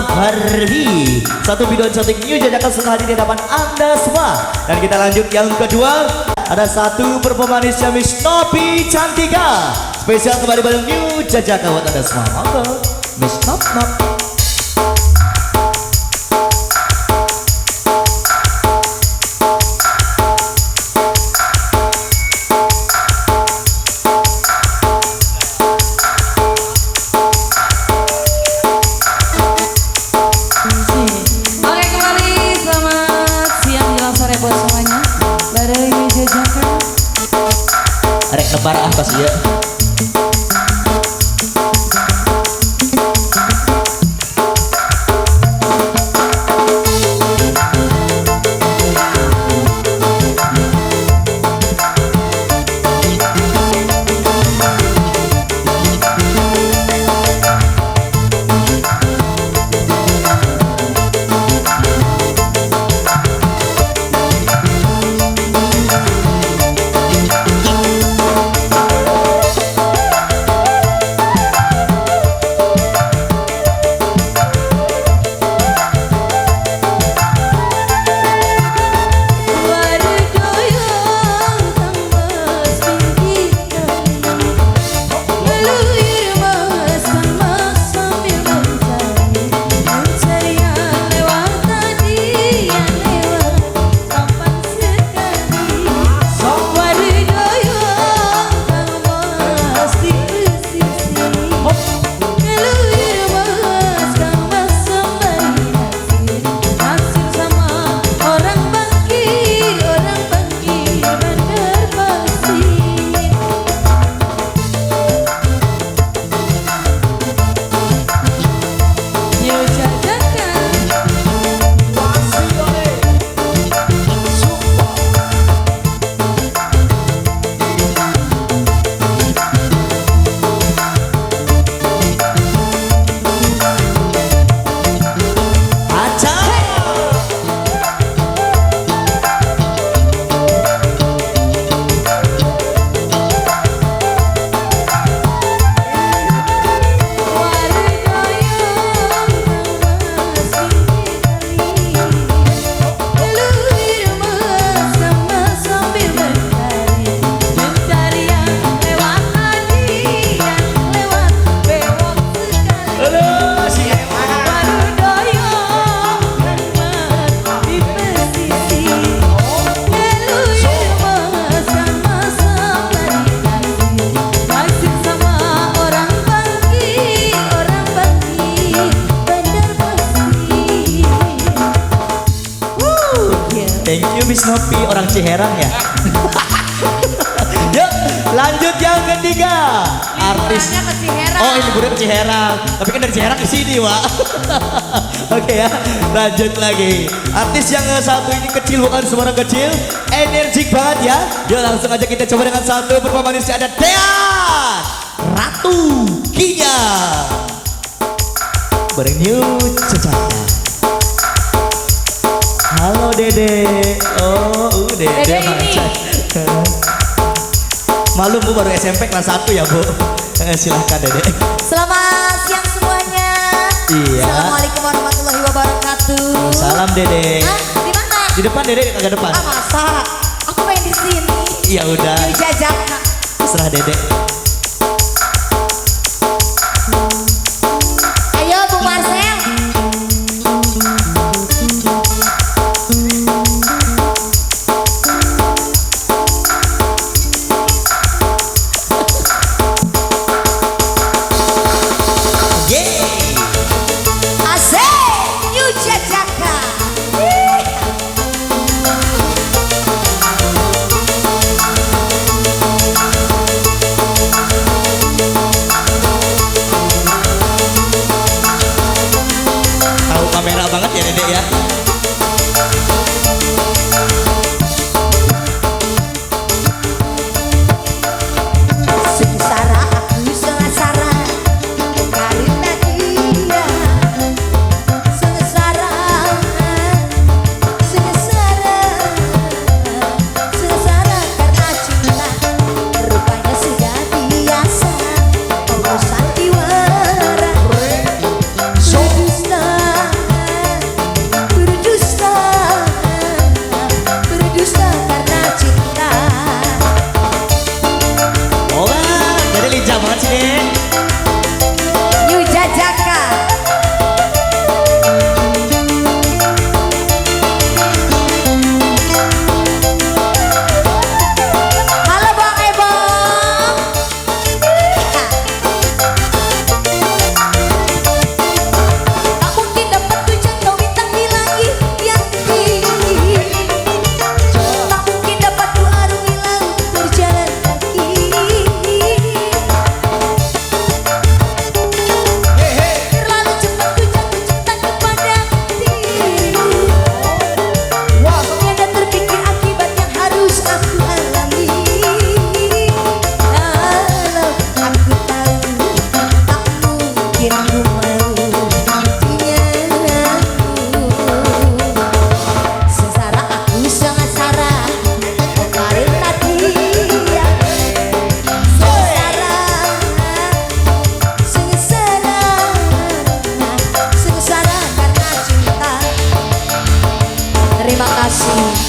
Barbie. Satu video cantik New Jajakan sudah hadir di hadapan Anda semua. Dan kita lanjut yang kedua. Ada satu performanis Miss Nopi Cantika. Spesial kembali bareng New Jajakan buat Anda semua. Monggo Miss Nop Nop. Rek nebar atas ya. Thank you Miss Nopi, orang Ciherang ya. Yuk lanjut yang ketiga. Artis. Oh ini liburan ke Ciherang. Tapi kan dari Ciherang ke sini Wak. Oke ya, lanjut lagi. Artis yang satu ini kecil, bukan sembarang kecil. Energik banget ya. Yuk langsung aja kita coba dengan satu performanisnya. Ada Thea Ratu Kinya bareng New Jajakan. Halo Dede. Oh Dede malu Bu, baru SMP kelas 1 ya Bu. Silahkan Dede. Selamat siang semuanya. Iya. Assalamualaikum warahmatullahi wabarakatuh. Salam Dede. Hah? Di mana? Di depan Dede, agak depan. Ah masa? Aku main di sini. Ya udah. New Jajakan. Serah Dede. Ayo Bung Marcel.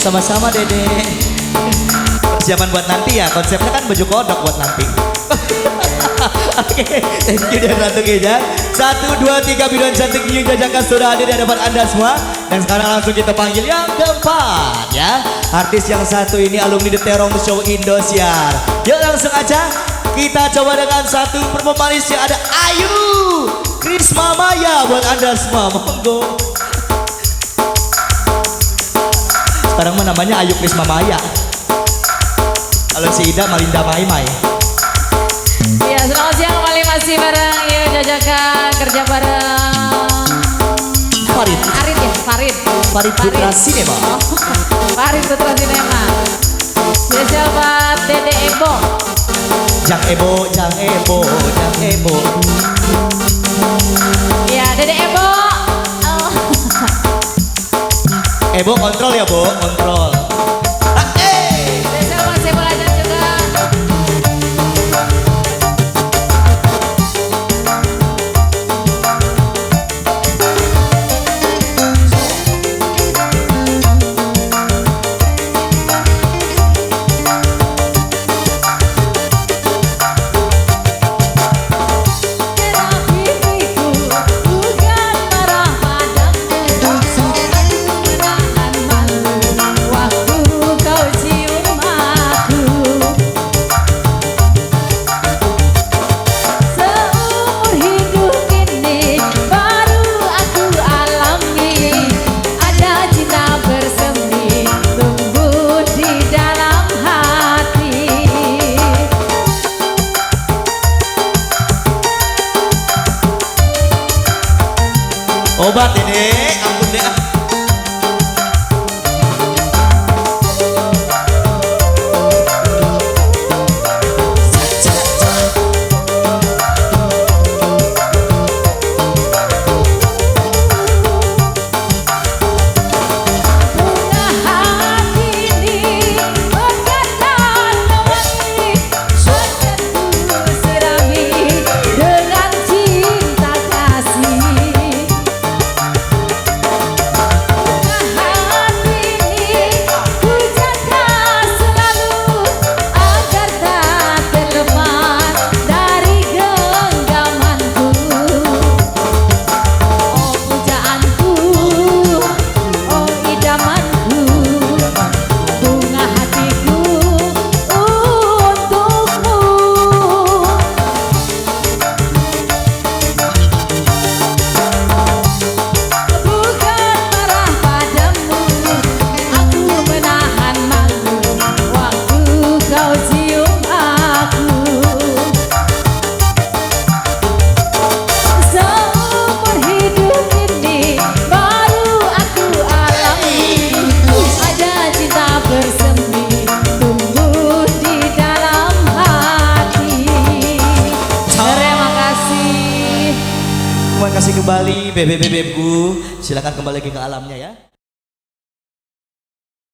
Sama-sama Dede. Persiapan buat nanti ya, konsepnya kan baju kodok buat nanti. Oke, thank you dan Ratu Geja. 1, 2, 3 biduan cantik New Jajakan sudah hadir di hadapan Anda semua. Dan sekarang langsung kita panggil yang keempat ya. Artis yang satu ini alumni The Terong Show Indosiar. Yuk langsung aja kita coba dengan satu performanis yang ada Ayu Krisma Maya buat Anda semua. Monggo. Sekarang mah namanya Ayu Krisma Maya. Kalau si Ida Malinda Mai. Ya, selamat siang kembali masih bareng Yuk Jajakan kerja bareng Farid. Arit ya, Farid Putra Sinema. Oh, Farid Putra Sinema. Spesial buat Dede Ebo. Jang Ebo. Ya, Dede Ebo. Oh. Ebo kontrol ya, Bo, kontrol. Spesial buat Sebo Lajan juga. Obat ini, ampun deh. Terima kasih kembali bebek-bebekku. Silakan kembali lagi ke alamnya ya.